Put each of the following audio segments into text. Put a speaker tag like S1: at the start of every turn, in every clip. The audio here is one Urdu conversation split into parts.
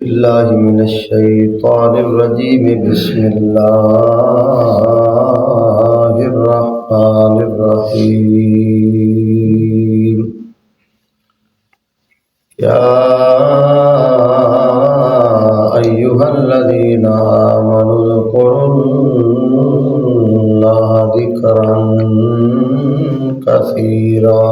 S1: بالله من الشيطان الرجيم بسم الله الرحمن الرحيم يا أيها الذين آمنوا اذكروا الله ذكرا كثيرا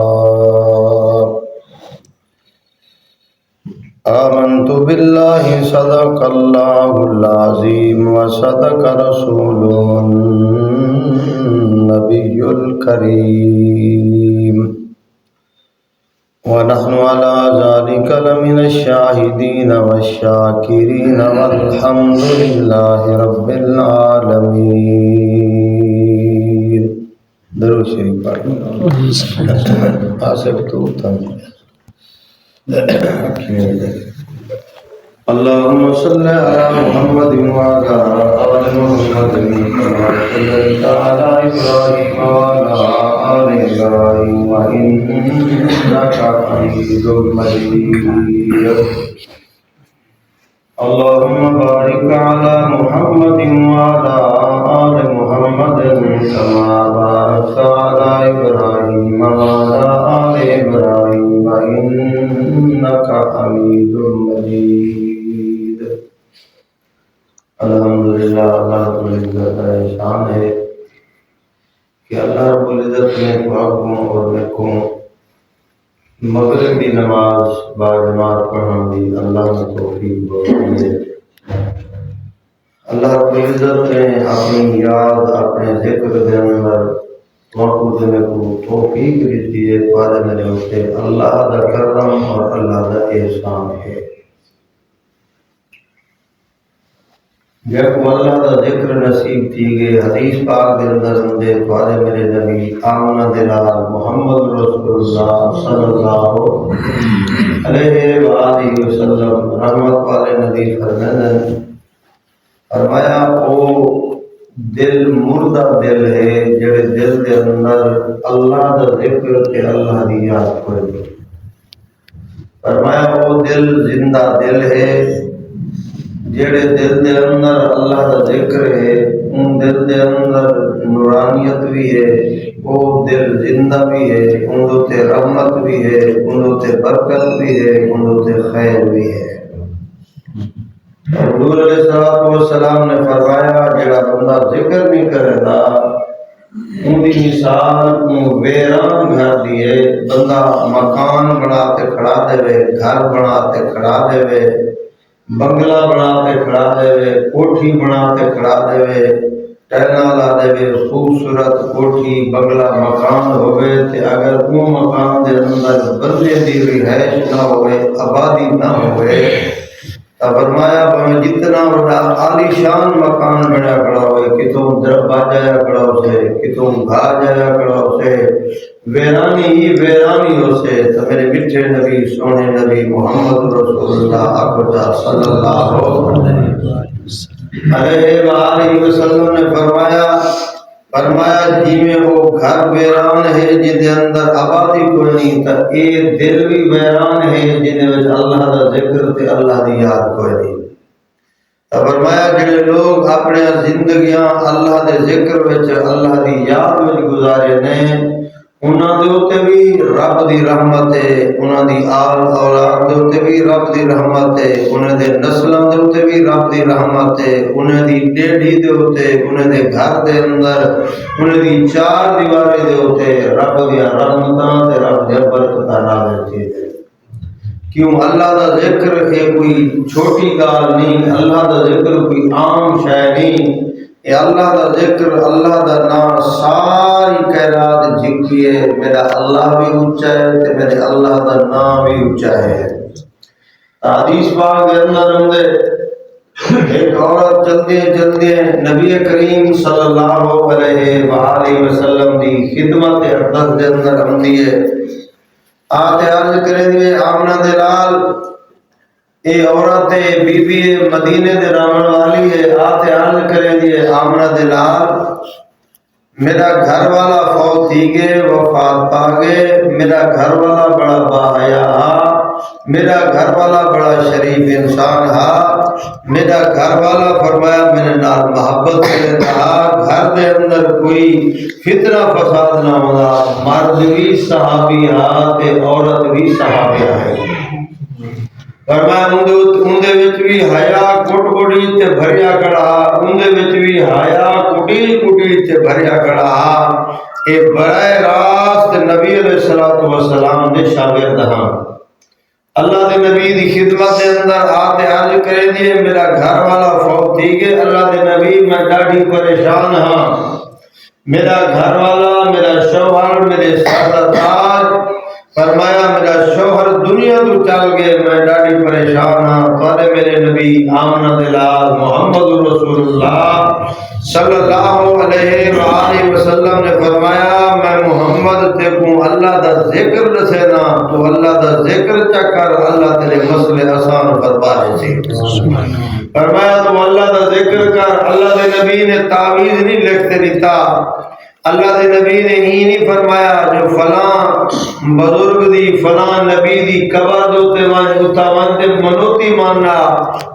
S1: آمنت بالله صدق الله العظيم وصدق رسوله النبي الكريم ونحن على ذلك لمن الشاهدين والشاكرين والحمد لله رب العالمين. درود شریف پڑھیں. آصف تو اللهم صل على محمد وعلى آل محمد كما صليت على إبراهيم وعلى آل إبراهيم إنك حميد مجيد. اللهم بارك على محمد وعلى آل محمد كما باركت على إبراهيم وعلى آل إبراهيم إنك حميد مجيد. الحمدللہ اللہ رب العزت کا احسان ہے کہ اللہ رب العزت نے پاکوں اور نیکوں مغرب کی نماز باجماعت پڑھنے دی اللہ نے توفیق بخشی ہے. اللہ رب العزت نے اپنی یاد اپنے ذکر کے اندر موجود میں کو توفیق دیتی ہے. پارے میرے ہوتے اللہ دا کرم اور اللہ دا احسان ہے. جب اللہ دا ذکر نصیب تھی گئے حدیث پاک دے اندر مندے پارے میرے نبی آمنہ دلال محمد رسول اللہ صلی اللہ علیہ وآلہ وسلم رحمت والے نبی فرمایا او دل مردہ دل ہے جڑے دل دے اندر اللہ دا ذکر تے اللہ دی یاد کوئی. فرمایا او دل زندہ دل ہے جڑے دل دے اندر اللہ دا ذکر ہے ان دل دے اندر نورانیت بھی ہے وہ دل زندہ بھی ہے ان تے رحمت بھی ہے ان تے برکت بھی ہے ان تے خیر بھی ہے. حضور علیہ السلام نے فرمایا جڑا بندہ ذکر نہیں کرے گا ان کی مثال ویران گھر دی ہے. بندہ مکان بنا کے کھڑا دے گھر بنا کے کھڑا دے بنگلہ بنا کے کھڑا دے کوٹھی بنا کے کھڑا دے ٹہنا لا دے خوبصورت کوٹھی بنگلہ مکان ہوئے تے اگر وہ مکان دے اندر بندے دی رہائش نہ ہوئے آبادی نہ ہوئے تو فرمایا بھائی جتنا بڑا عالی شان مکان بنا کھڑا ہوئے کتوں دربا جایا کھڑا ہو سے کتوں گھا جایا کھڑا ہو سے ویرانی ہی ویرانی ہو سے. تو میرے میٹھے نبی سونے نبی محمد رسول اللہ اکبر صلی اللہ علیہ وآلہ وسلم نے فرمایا جی میں وہ گھر ویران ہے جن دے اندر آبادی کوئی نہیں تا اے دل بھی ویران ہے جن دے وچ اللہ دا ذکر تے اللہ دی یاد کوئی نہیں. تا فرمایا جڑے لوگ اپنے زندگیاں اللہ دے ذکر وچ اللہ دی یاد وچ گزارے نے انہاں دے اوتے بھی رب دی رحمت ہے انہاں دی آل اولاد دے اوتے بھی رب دی رحمت ہے انہاں دے نسلاں دے اوتے بھی رب دی رحمت ہے انہاں دی ڈیڈی دے اوتے انہاں دے گھر دے اندر انہاں دی چار دیوارے دے اوتے رب دی رحمتاں تے رب دی برکتاں نازل تھی ہے. کیوں اللہ دا ذکر ہے کوئی چھوٹی گال نہیں. اللہ دا ذکر کوئی عام شے نہیں. اے اللہ دا ذکر اللہ دا نام ساری کائنات جھکی ہے. میرا اللہ بھی اونچا ہے تے میرے اللہ دا نام بھی اونچا ہے. حدیث پاک دے اندر ہمدے ایک عورت جلدی نبی کریم صلی اللہ علیہ وآلہ وسلم دی خدمت اقدس دے اندر ہمدی ہے. آتے عرض کرے دیئے آمنہ دلال اے عورت بی بی مدینے دے رامن والی ہے. آتے عرض کرے دیئے آمنہ دلال میرا گھر والا فوت تھی گئے وفات پا گئے. میرا گھر والا بڑا باحیا میرا گھر والا بڑا شریف انسان ہا، میرا گھر والا فرمایا میرے نال محبت کرتا، گھر دے اندر کوئی فتنہ فساد نہ ہونا، مرد بھی صحابی ہا تے عورت بھی صحابی ہے۔ فرمایا اندے وچ بھی حیا کٹ کٹی تے بھریا کڑا، اندے وچ بھی حیا کٹی کٹی تے بھریا کڑا۔ اے براہ راست نبی علیہ الصلوۃ والسلام دے شاگرد ہاں۔ اللہ دے نبی دی خدمت دے اندر آتے عرض کرے دیے میرا گھر والا فوت تھی گئے، اللہ دے نبی میں ڈاڑی پریشان ہاں، میرا گھر والا میرا شوہر میرے سر دا تاج، فرمایا میرا شوہر دنیا تو چل گئے، میں ڈاڑی پریشان ہاں، تارے میرے نبی آمنہ دلال محمد رسول اللہ صلی اللہ علیہ وآلہ وسلم نے فرمایا میں محمد تے کو اللہ دا ذکر دسینا، تو اللہ دا ذکر چکر اللہ تیرے مسئلے آسان فرما دے سی۔ فرمایا تو اللہ دا ذکر کر، اللہ دے نبی نے تعویذ نہیں لکھتے دیتا، اللہ دے نبی نے ہی نہیں فرمایا جو فلاں بزرگ دی فلاں نبی دی قبر دوتے اتاوانتے منوتی ماننا،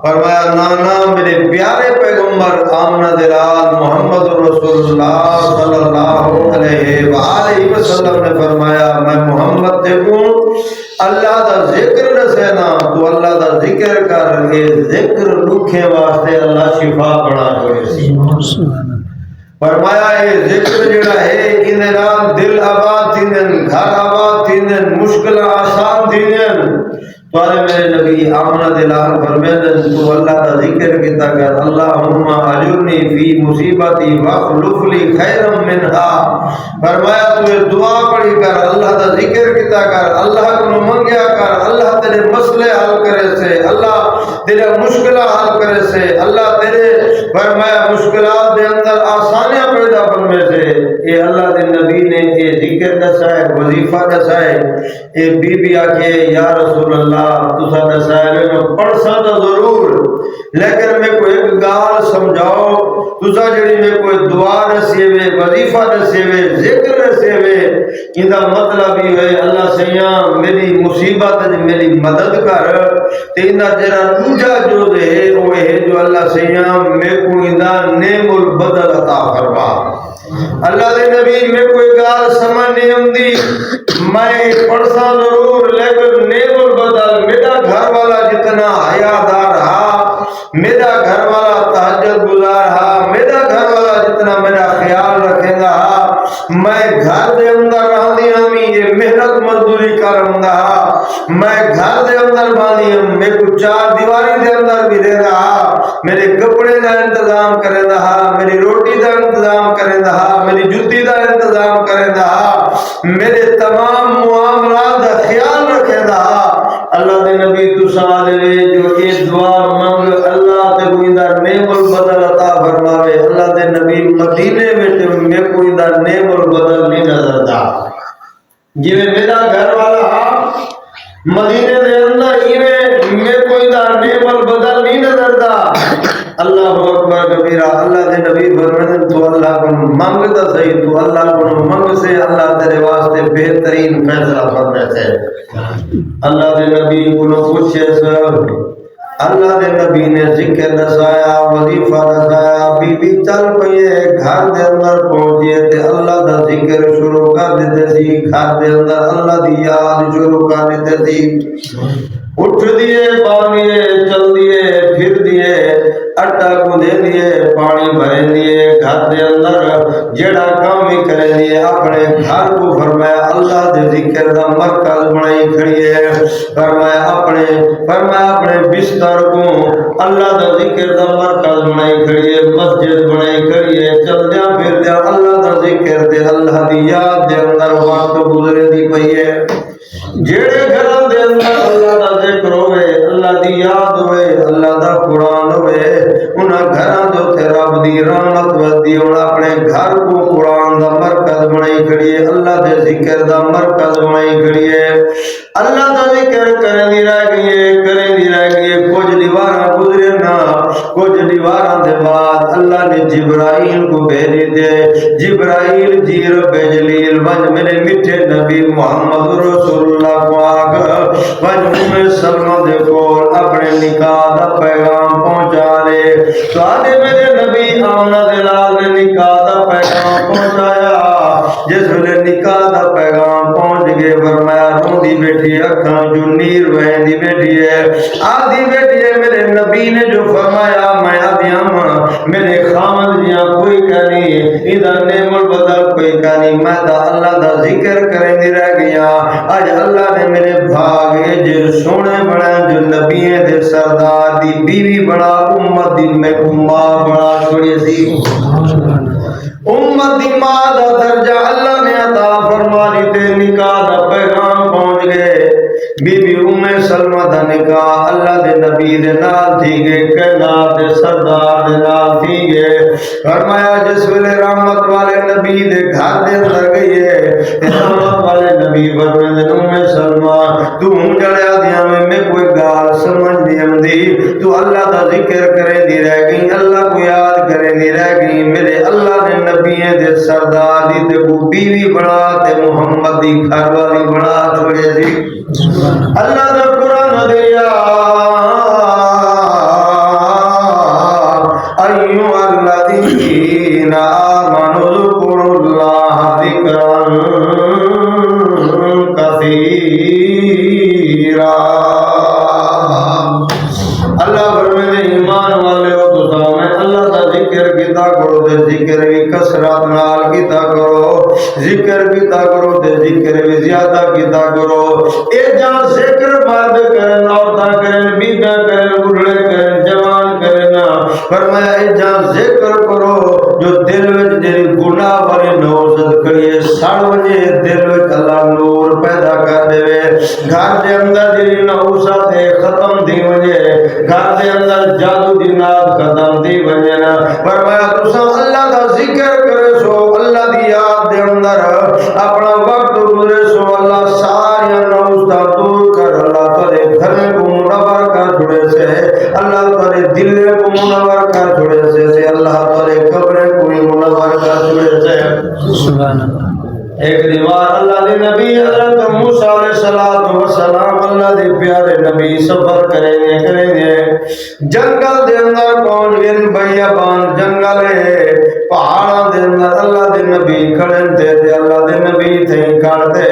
S1: فرمایا نانا میرے پیارے پیغمبر آمنہ دلال محمد رسول اللہ صلی اللہ علیہ وآلہ وسلم نے فرمایا میں محمد تے ہوں اللہ دا ذکر رسینا، تو اللہ دا ذکر کر، اے ذکر لکھے واسطے اللہ شفا بنا چھوڑے سی۔ فرمایا اے ذکر جڑا ہے انہیں نال دل آباد تھیندن، گھر آباد تھیندن، مشکل آسان تھیندن۔ تارے میرے نبی آمنہ دلال فرمیدن تو اللہ دا ذکر کیتا کر، اللہم اجرنی فی مصیبتی واخلف لی خیرا منہا۔ فرمایا تو دعا پڑھی کر، اللہ دا ذکر کیتا کر، اللہ کو منگیا کر، اللہ تیرے مسئلے حل کرے سے، اللہ تیرے مشکلہ حل کرے سے، اللہ تیرے فرمایا مشکلات دے اندر آسانیاں پیدا فرمے سے۔ اے اللہ دے نبی نے اے ذکر دسائے، وظیفہ دسائے، اے بی بی آکے یا رسول اللہ تسا دسائے میں پڑھ سکتا ضرور، لیکن میں کوئی ایک گال سمجھاؤ، تسا جڑی میں کوئی دعا دسے وے، وظیفہ دسے وے، ذکر دسے وے، اندہ مطلب ہی ہے اللہ سیاں میری مصیبت میری مدد کر، تے اندہ جرا دوجہ جو دے وہ ہے جو اللہ سیاں میں کو اندہ نعم البدل عطا فرما۔ اللہ دے نبی میں کوئی گال سمجھ نہیں ہوندی، میں پڑھسا ضرور لیکن نعم البدل میرا گھر والا جتنا حیادار ہا، میرا گھر والا تہجد گزار ہا، میرا گھر والا جتنا میرا خیال رکھے گا، میں گھر دے اندر رہنی ہمی یہ محنت مزدوری کرندا، میں گھر دے اندر بانی ہم، میں کو چار دیواری دے اندر بھی رہ رہا، میرے کپڑے دا انتظام کرے رہا، میری روٹی دا انتظام کرے رہا، میری جوتی دا انتظام کرے رہا، میرے تمام معاملات دا خیال رکھے رہا۔ اللہ دے نبی تو سالے جو یہ دعا منگ اللہ تے کوئی دا نعم البدل عطا فرماوے، اللہ دے نبی مدینے میں کوئی دا نعم البدل نہیں نظر دا، جی میرا گھر والا مدینے دے اندر میں کوئی دا نعم البدل نہیں نظر دا۔ اللہ اکبر کبیرہ، اللہ دے نبی فرمائے تو اللہ کو منگ دا صحیح، تو اللہ کو منگ سے اللہ تیرے واسطے بہترین فیصلہ فرمائے سے۔ اللہ دے نبی کو پوچھے سر، اللہ دے نبی نے ذکر دسایا، وظیفہ دسایا، بی بی چل پئیے گھر دے اندر پہنچیے تے اللہ دا ذکر شروع کر دیتے سی، گھر دے اندر اللہ دی یاد شروع کر دیتے سی، اٹھ دیے پانیے چل دیے پھر دیے اٹا گندے دیے پانی بھرے دیے، گھر دے اندر جڑا کام ہی کرے دیے، اپنے گھر کو فرمایا اللہ دے ذکر دا مرکز بنائی کھڑی ہے، فرمایا اپنے بستر کو اللہ دا ذکر دا مرکز بنائی کھڑی ہے، مسجد بنائی کھڑی ہے، چل دیا پھر دیا اللہ دا ذکر دے اللہ دی یاد دے اندر وقت گزرے دی پئی ہے۔ جیڑے گھروں دے اندر اللہ دا ذکر ہوئے، اللہ دی یاد ہوئے، اللہ دا قرآن ہوئے، انہاں گھروں دے تے رب دی رحمت ودی، انہاں اپنے گھر کو قرآن دا مرکز بنائی کھڑی ہے، اللہ دے ذکر دا مرکز بنائی کھڑی ہے، اللہ دا ذکر کریں دی رہ گئی ہے، کچھ دیواراں گزرے نہ، کچھ دیواراں دیواراں دے بعد اللہ نے جبرائیل کو بھیجے دے جبرائیل جی رب جلیل وج میرے میٹھے نبی محمد رسول اللہ کو آگ وج سلمہ دے کول اپنے نکاح دا پیغام پہنچا لے تو آدھے میرے نبی آمنہ دلال نے نکاح دا پیغام پہنچایا جس ویلے نکاح دا پیغام پہنچ گئے فرمایا روندی بیٹھی اکھاں جو نیر وہندی بیٹھی ہے آدھی بیٹھی ہے میرے نبی نے جو فرمایا میں آدھیاں میرے خامد جیاں کوئی کہنی ادھر نعم البدل کوئی کہنی میں دا اللہ دا ذکر کریں دی رہ گیا آج اللہ نے میرے بھاگے جو سونے بڑا جو نبی دے سردار دی بیوی بڑا امت دی میں ماں بڑا چھوڑی سی امت دی ماں دا درجہ اللہ نے عطا فرمانی تے نکاح دا پیغام پہنچ گئے بی بی سلمہ دا نکاح اللہ دے نبی دے نال تھی گئے کائنات دے سردار دے نال تھی گئے فرمایا جس ویلے رحمت والے نبی دے گھر دے اندر گئی ہے رحمت والے نبی فرمائے دے سلمہ تو جڑیا دیا میں کوئی گال سمجھ دی اندی تو اللہ دا ذکر کرے دی رہ گئی اللہ کو یاد کرے دی رہ گئی میرے اللہ نے نبی دے سردار دی تے کو بیوی بڑا تے محمد دی گھر والی بڑا چھوڑے دی اللہ دا قرآن دیا ایو الذین آمنوا اذکروا اللہ ذکرا کثیرا اللہ فرمائے ایمان والے ہو تو سامنے اللہ دا ذکر کیتا کرو تے ذکر بھی کثرت نال کیتا کرو ذکر کیتا کرو تے ذکر بھی زیادہ کیتا کرو اے جان ذکر مرد کرن عورتاں کرن بیبیاں کرن بوڑھے کرن جوان کرن فرمایا اے جان ذکر کرو جو دل وچ جڑی گناہ والی نوزت کھڑی ہے سڑ وجے دل وچ اللہ نور پیدا کر دے گھر دے اندر جڑی نحوست ہے ختم دی وجے گھر دے اندر جادو دی ناد ختم دی وجے نا فرمایا تساں اللہ دا ذکر کرے سو اللہ دی یاد دے اندر اپنا وقت گزرے سو اللہ ساری نوزتاں دور کر اللہ تیرے گھر کو منور کر چھوڑے سے اللہ تیرے دل کو منور کر چھوڑے سے اللہ تیرے قبر کو منور کر چھوڑے سے سبحان اللہ ایک دیوار اللہ دے نبی حضرت موسیٰ علیہ السلام اللہ دے پیارے نبی سفر کریں گے جنگل دے اندر پہنچ گئے بیابان جنگل ہے پہاڑاں دے اندر اللہ دے نبی کھڑن تے اللہ دے نبی تھے کھڑتے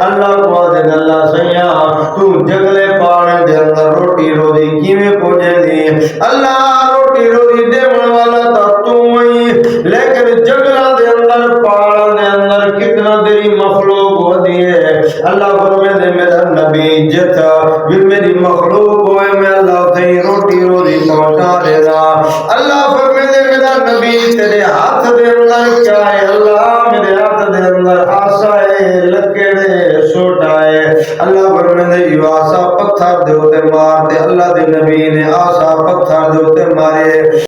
S1: اللہ کو دے اللہ سیاں تو جنگلے پہاڑے دے اندر روٹی روزی کیویں پہنچے دی اللہ روٹی روزی دیون والا تا تو ہی لیکن جنگلاں دے اندر پہاڑاں دے اندر کتنا تیری مخلوق ہوتی ہے اللہ فرمائے دے میرا نبی جتا بھی میری مخلوق ہوئے میں اللہ تھی روٹی روزی پہنچا دے گا اللہ فرمائے دے میرا نبی تیرے ہاتھ دے اندر کیا ہے اللہ میرے ہاتھ دے اندر آسا ہے لکڑے سوٹا ہے اللہ فرمائے دے یہ آسا پتھر دے ہوتے مار دے اللہ دے نبی نے آسا پتھر دے ہوتے مارے